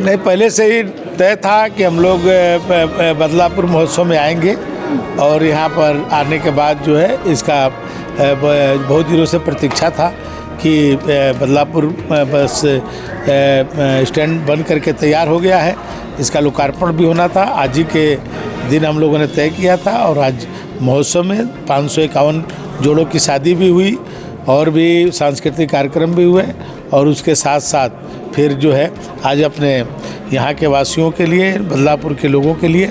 नहीं, पहले से ही तय था कि हम लोग बदलापुर महोत्सव में आएंगे और यहाँ पर आने के बाद जो है इसका बहुत दिनों से प्रतीक्षा था कि बदलापुर बस स्टैंड बन करके तैयार हो गया है। इसका लोकार्पण भी होना था, आज ही के दिन हम लोगों ने तय किया था और आज महोत्सव में 551 जोड़ों की शादी भी हुई और भी सांस्कृतिक कार्यक्रम भी हुए और उसके साथ साथ फिर जो है आज अपने यहाँ के वासियों के लिए, बदलापुर के लोगों के लिए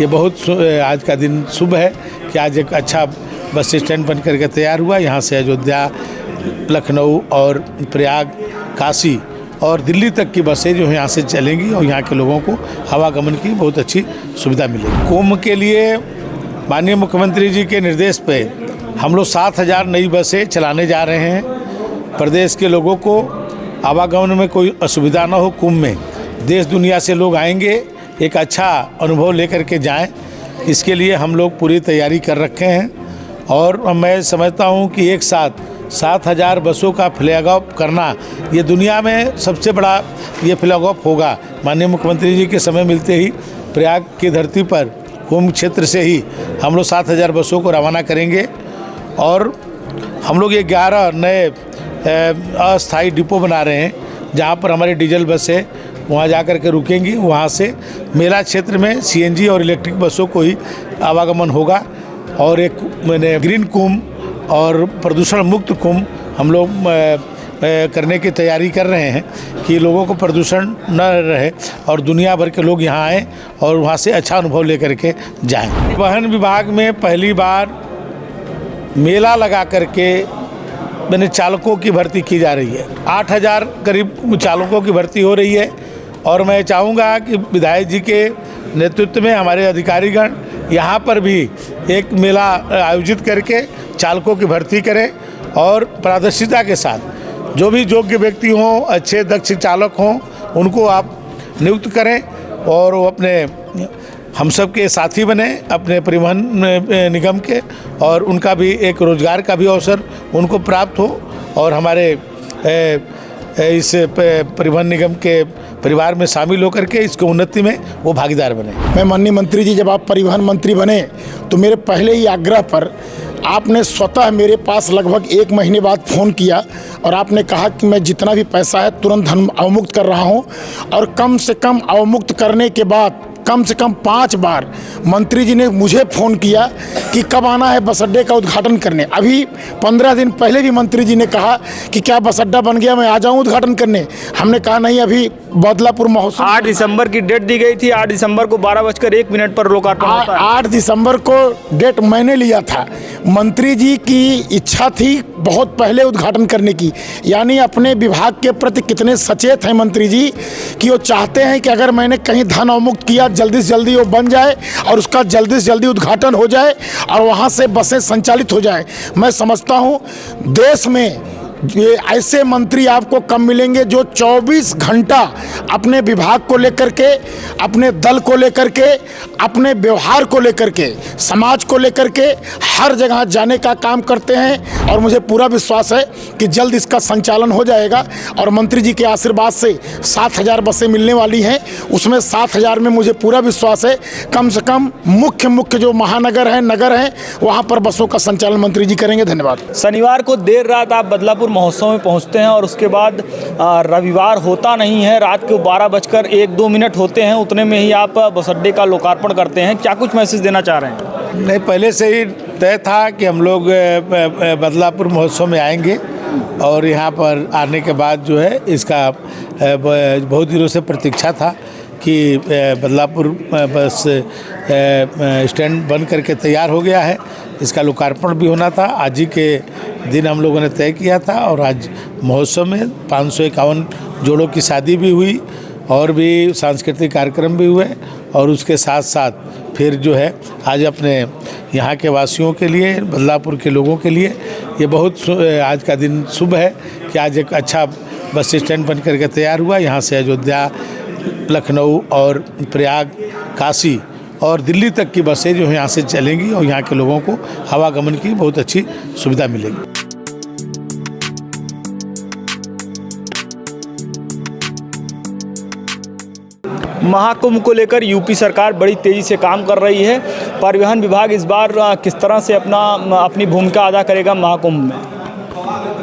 ये बहुत आज का दिन शुभ है कि आज एक अच्छा बस स्टैंड बन करके तैयार हुआ। यहाँ से अयोध्या, लखनऊ और प्रयाग, काशी और दिल्ली तक की बसें जो यहाँ से चलेंगी और यहाँ के लोगों को आवागमन की बहुत अच्छी सुविधा मिलेगी। कुंभ के लिए माननीय मुख्यमंत्री जी के निर्देश पे हम लोग 7000 नई बसें चलाने जा रहे हैं। प्रदेश के लोगों को आवागमन में कोई असुविधा ना हो। कुंभ में देश दुनिया से लोग आएंगे, एक अच्छा अनुभव लेकर के जाएं, इसके लिए हम लोग पूरी तैयारी कर रखे हैं और मैं समझता हूं कि एक साथ 7000 बसों का फ्लैग ऑफ करना ये दुनिया में सबसे बड़ा ये फ्लैग ऑफ होगा। माननीय मुख्यमंत्री जी के समय मिलते ही प्रयाग की धरती पर कुंभ क्षेत्र से ही हम लोग 7000 बसों को रवाना करेंगे और हम लोग 11 नए अस्थायी डिपो बना रहे हैं जहां पर हमारी डीजल बसें वहां जाकर के रुकेंगी। वहां से मेला क्षेत्र में सीएनजी और इलेक्ट्रिक बसों को ही आवागमन होगा और एक ग्रीन कुंभ और प्रदूषण मुक्त कुंभ हम लोग करने की तैयारी कर रहे हैं कि लोगों को प्रदूषण न रहे और दुनिया भर के लोग यहाँ आएँ और वहाँ से अच्छा अनुभव लेकर के जाएँ। परिवहन विभाग में पहली बार मेला लगा करके मैंने चालकों की भर्ती की जा रही है। 8000 करीब चालकों की भर्ती हो रही है और मैं चाहूँगा कि विधायक जी के नेतृत्व में हमारे अधिकारीगण यहाँ पर भी एक मेला आयोजित करके चालकों की भर्ती करें और पारदर्शिता के साथ जो भी योग्य व्यक्ति हों, अच्छे दक्ष चालक हों, उनको आप नियुक्त करें और वो अपने हम सब के साथी बने अपने परिवहन निगम के और उनका भी एक रोजगार का भी अवसर उनको प्राप्त हो और हमारे इस परिवहन निगम के परिवार में शामिल होकर के इसको उन्नति में वो भागीदार बने। मैं माननीय मंत्री जी, जब आप परिवहन मंत्री बने तो मेरे पहले ही आग्रह पर आपने स्वतः मेरे पास लगभग 1 महीने बाद फ़ोन किया और आपने कहा कि मैं जितना भी पैसा है तुरंत धन अवमुक्त कर रहा हूं और कम से कम अवमुक्त करने के बाद कम से कम 5 बार मंत्री जी ने मुझे फ़ोन किया कि कब आना है बस अड्डे का उद्घाटन करने। अभी 15 दिन पहले भी मंत्री जी ने कहा कि क्या बस अड्डा बन गया, मैं आ जाऊं उद्घाटन करने। हमने कहा नहीं, अभी बदलापुर महोत्सव 8 दिसंबर की डेट दी गई थी। 8 दिसंबर को 12:01 पर लोकार्पण होता है। 8 दिसंबर को डेट मैंने लिया था। मंत्री जी की इच्छा थी बहुत पहले उद्घाटन करने की, यानी अपने विभाग के प्रति कितने सचेत हैं मंत्री जी कि वो चाहते हैं कि अगर मैंने कहीं धन अवमुक्त किया जल्दी से जल्दी वो बन जाए और उसका जल्दी से जल्दी उद्घाटन हो जाए और वहाँ से बसें संचालित हो जाए। मैं समझता हूँ देश में ये ऐसे मंत्री आपको कम मिलेंगे जो 24 घंटा अपने विभाग को लेकर के, अपने दल को लेकर के, अपने व्यवहार को लेकर के, समाज को लेकर के हर जगह जाने का काम करते हैं और मुझे पूरा विश्वास है कि जल्द इसका संचालन हो जाएगा और मंत्री जी के आशीर्वाद से 7000 बसें मिलने वाली हैं। उसमें 7000 में मुझे पूरा विश्वास है कम से कम मुख्य जो महानगर हैं, नगर हैं, वहाँ पर बसों का संचालन मंत्री जी करेंगे। धन्यवाद। शनिवार को देर रात आप बदलापुर महोत्सव में पहुंचते हैं और उसके बाद रविवार होता नहीं है, रात को 12:01-2 होते हैं, उतने में ही आप बस अड्डे का लोकार्पण करते हैं। क्या कुछ मैसेज देना चाह रहे हैं? नहीं, पहले से ही तय था कि हम लोग बदलापुर महोत्सव में आएंगे और यहाँ पर आने के बाद जो है इसका बहुत दिनों से प्रतीक्षा था कि बदलापुर बस स्टैंड बन करके तैयार हो गया है। इसका लोकार्पण भी होना था, आज ही के दिन हम लोगों ने तय किया था और आज महोत्सव में 551 जोड़ों की शादी भी हुई और भी सांस्कृतिक कार्यक्रम भी हुए और उसके साथ साथ फिर जो है आज अपने यहाँ के वासियों के लिए, बदलापुर के लोगों के लिए ये बहुत आज का दिन शुभ है कि आज एक अच्छा बस स्टैंड बन करके तैयार हुआ। यहाँ से अयोध्या, लखनऊ और प्रयाग, काशी और दिल्ली तक की बसें जो यहाँ से चलेंगी और यहाँ के लोगों को आवागमन की बहुत अच्छी सुविधा मिलेगी। महाकुंभ को लेकर यूपी सरकार बड़ी तेज़ी से काम कर रही है। परिवहन विभाग इस बार किस तरह से अपनी भूमिका अदा करेगा महाकुंभ में?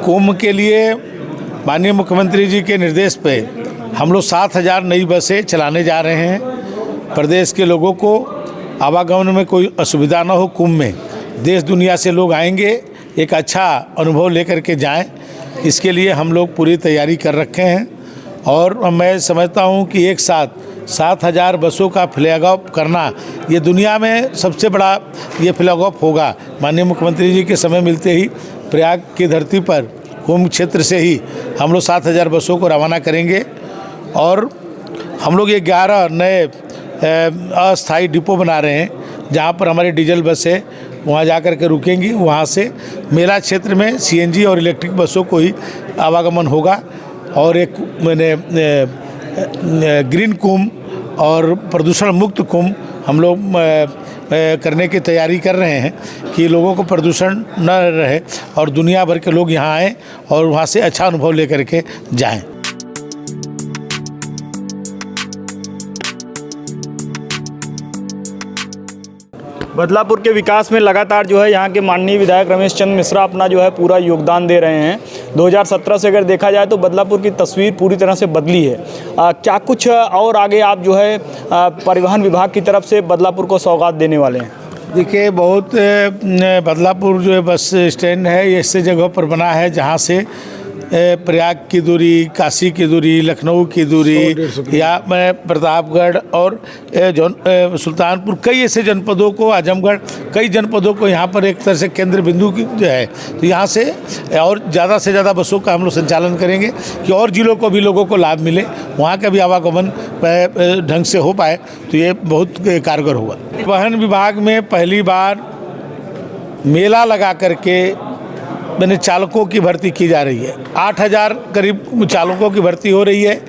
कुंभ के लिए माननीय मुख्यमंत्री जी के निर्देश पे हम लोग 7,000 नई बसें चलाने जा रहे हैं। प्रदेश के लोगों को आवागमन में कोई असुविधा ना हो। कुंभ में देश दुनिया से लोग आएंगे, एक अच्छा अनुभव लेकर के जाएं, इसके लिए हम लोग पूरी तैयारी कर रखे हैं। और मैं समझता हूं कि एक साथ 7,000 बसों का फ्लैग ऑफ करना ये दुनिया में सबसे बड़ा ये फ्लैग ऑफ होगा। माननीय मुख्यमंत्री जी के समय मिलते ही प्रयाग की धरती पर कुंभ क्षेत्र से ही हम लोग 7,000 बसों को रवाना करेंगे। और हम लोग ये 11 नए अस्थायी डिपो बना रहे हैं, जहाँ पर हमारे डीजल बसें वहाँ जा कर के रुकेंगी। वहाँ से मेला क्षेत्र में सीएनजी और इलेक्ट्रिक बसों को ही आवागमन होगा। और एक ग्रीन कुंभ और प्रदूषण मुक्त कुंभ हम लोग करने की तैयारी कर रहे हैं कि लोगों को प्रदूषण न रहे और दुनिया भर के लोग यहाँ आएँ और वहाँ से अच्छा अनुभव लेकर के जाएं। बदलापुर के विकास में लगातार जो है यहाँ के माननीय विधायक रमेश चंद्र मिश्रा अपना जो है पूरा योगदान दे रहे हैं। 2017 से अगर देखा जाए तो बदलापुर की तस्वीर पूरी तरह से बदली है। क्या कुछ और आगे आप जो है परिवहन विभाग की तरफ से बदलापुर को सौगात देने वाले हैं? देखिए, बहुत बदलापुर जो है बस स्टैंड है, ये ऐसे जगह पर बना है जहाँ से प्रयाग की दूरी, काशी की दूरी, लखनऊ की दूरी या प्रतापगढ़ और सुल्तानपुर, कई ऐसे जनपदों को, आजमगढ़, कई जनपदों को यहाँ पर एक तरह से केंद्र बिंदु की जो है, तो यहाँ से और ज़्यादा से ज़्यादा बसों का हम लोग संचालन करेंगे कि और जिलों को भी लोगों को लाभ मिले, वहाँ का भी आवागमन ढंग से हो पाए, तो ये बहुत कारगर होगा। परिवहन विभाग में पहली बार मेला लगा करके मैंने चालकों की भर्ती की जा रही है। 8,000 करीब चालकों की भर्ती हो रही है।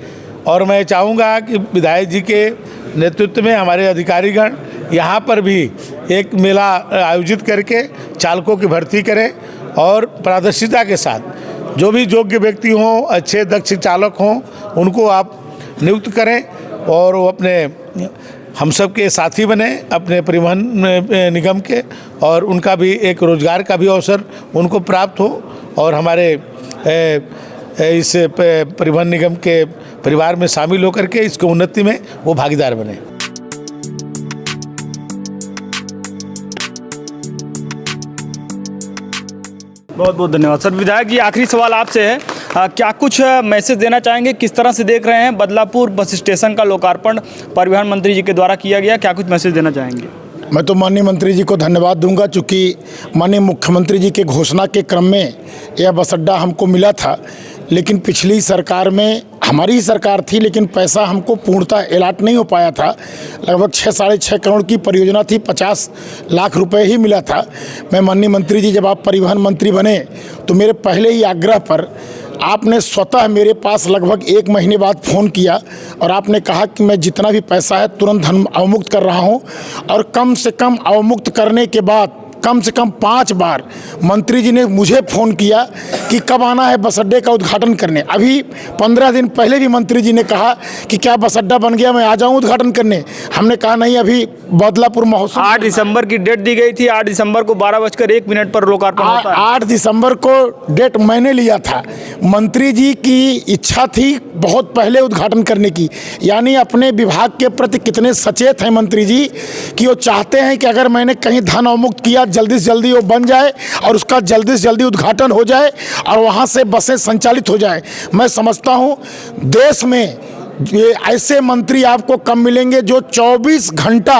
और मैं चाहूँगा कि विधायक जी के नेतृत्व में हमारे अधिकारीगण यहाँ पर भी एक मेला आयोजित करके चालकों की भर्ती करें और पारदर्शिता के साथ जो भी योग्य व्यक्ति हों, अच्छे दक्ष चालक हों, उनको आप नियुक्त करें और वो अपने हम सब के साथी बने अपने परिवहन निगम के, और उनका भी एक रोज़गार का भी अवसर उनको प्राप्त हो और हमारे इस परिवहन निगम के परिवार में शामिल होकर के इसकी उन्नति में वो भागीदार बने। बहुत बहुत धन्यवाद सर। विधायक जी, आखिरी सवाल आपसे है, क्या कुछ मैसेज देना चाहेंगे? किस तरह से देख रहे हैं बदलापुर बस स्टेशन का लोकार्पण परिवहन मंत्री जी के द्वारा किया गया, क्या कुछ मैसेज देना चाहेंगे? मैं तो माननीय मंत्री जी को धन्यवाद दूंगा, चूँकि माननीय मुख्यमंत्री जी के घोषणा के क्रम में यह बस अड्डा हमको मिला था, लेकिन पिछली सरकार में हमारी ही सरकार थी, लेकिन पैसा हमको पूर्णतः अलॉट नहीं हो पाया था। लगभग 6-6.5 करोड़ की परियोजना थी, 50 लाख रुपए ही मिला था। मैं माननीय मंत्री जी, जब आप परिवहन मंत्री बने तो मेरे पहले ही आग्रह पर आपने स्वतः मेरे पास लगभग 1 महीने बाद फ़ोन किया और आपने कहा कि मैं जितना भी पैसा है तुरंत धन अवमुक्त कर रहा हूं। और कम से कम अवमुक्त करने के बाद कम से कम 5 बार मंत्री जी ने मुझे फ़ोन किया कि कब आना है बस अड्डे का उद्घाटन करने। अभी 15 दिन पहले भी मंत्री जी ने कहा कि क्या बस अड्डा बन गया, मैं आ जाऊं उद्घाटन करने। हमने कहा नहीं, अभी बदलापुर महोत्सव 8 दिसंबर की डेट दी गई थी, 8 दिसंबर को 12:01 पर लोकार्पण होता है। 8 दिसंबर को डेट मैंने लिया था। मंत्री जी की इच्छा थी बहुत पहले उद्घाटन करने की, यानी अपने विभाग के प्रति कितने सचेत हैं मंत्री जी कि वो चाहते हैं कि अगर मैंने कहीं धन अवमुक्त किया, जल्दी से जल्दी वो बन जाए और उसका जल्दी से जल्दी उद्घाटन हो जाए और वहाँ से बसें संचालित हो जाए। मैं समझता हूँ देश में ये ऐसे मंत्री आपको कम मिलेंगे जो 24 घंटा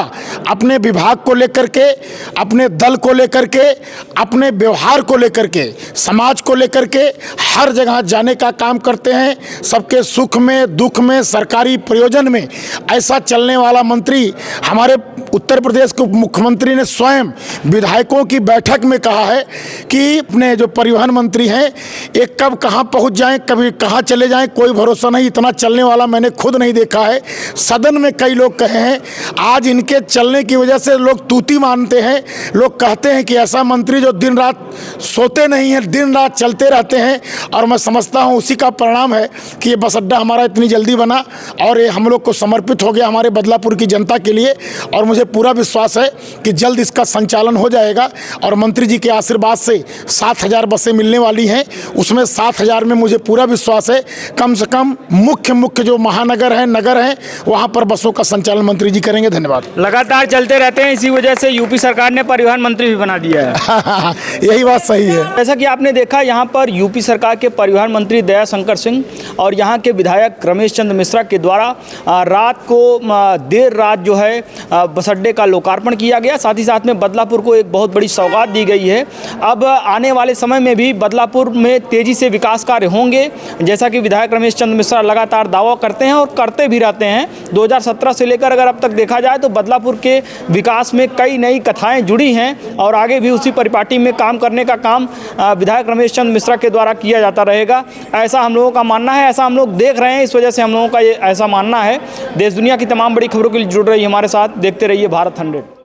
अपने विभाग को लेकर के, अपने दल को लेकर के, अपने व्यवहार को लेकर के, समाज को लेकर के हर जगह जाने का काम करते हैं। सबके सुख में, दुख में, सरकारी प्रयोजन में ऐसा चलने वाला मंत्री हमारे उत्तर प्रदेश के मुख्यमंत्री ने स्वयं विधायकों की बैठक में कहा है कि अपने जो परिवहन मंत्री हैं एक कब कहाँ पहुँच जाएं, कभी कहाँ चले जाएं, कोई भरोसा नहीं। इतना चलने वाला मैंने मैंने खुद नहीं देखा है। सदन में कई लोग कहे हैं, आज इनके चलने की वजह से लोग तूती मानते हैं। लोग कहते हैं कि ऐसा मंत्री जो दिन रात सोते नहीं हैं, दिन रात चलते रहते हैं। और मैं समझता हूं उसी का परिणाम है कि ये बस अड्डा हमारा इतनी जल्दी बना और ये हम लोग को समर्पित हो गया हमारे बदलापुर की जनता के लिए। और मुझे पूरा विश्वास है कि जल्द इसका संचालन हो जाएगा। और मंत्री जी के आशीर्वाद से 7,000 बसें मिलने वाली हैं। उसमें 7,000 में मुझे पूरा विश्वास है कम से कम मुख्य जो महानगर हैं, नगर हैं, वहाँ पर बसों का संचालन मंत्री जी करेंगे। धन्यवाद। लगातार चलते रहते हैं, इसी वजह से यूपी सरकार ने परिवहन मंत्री भी बना दिया है। यही बात सही है। जैसा कि आपने देखा, यहाँ पर यूपी सरकार के परिवहन मंत्री दया शंकर सिंह और यहाँ के विधायक रमेश चंद्र मिश्रा के द्वारा रात को देर रात जो है बस अड्डे का लोकार्पण किया गया। साथ ही साथ में बदलापुर को एक बहुत बड़ी सौगात दी गई है। अब आने वाले समय में भी बदलापुर में तेजी से विकास कार्य होंगे, जैसा कि विधायक रमेश चंद्र मिश्रा लगातार दावा करते हैं और करते भी रहते हैं। 2017 से लेकर अगर अब तक देखा जाए तो बदलापुर के विकास में कई नई कथाएं जुड़ी हैं और आगे भी उसी परिपाटी में काम करने का काम विधायक रमेश चंद्र मिश्रा के द्वारा किया जाता रहेगा, ऐसा हम लोगों का मानना है। ऐसा हम लोग देख रहे हैं, इस वजह से हम लोगों का ये ऐसा मानना है। देश दुनिया की तमाम बड़ी खबरों के लिए जुड़ रही है हमारे साथ। देखते रहिए भारत 100।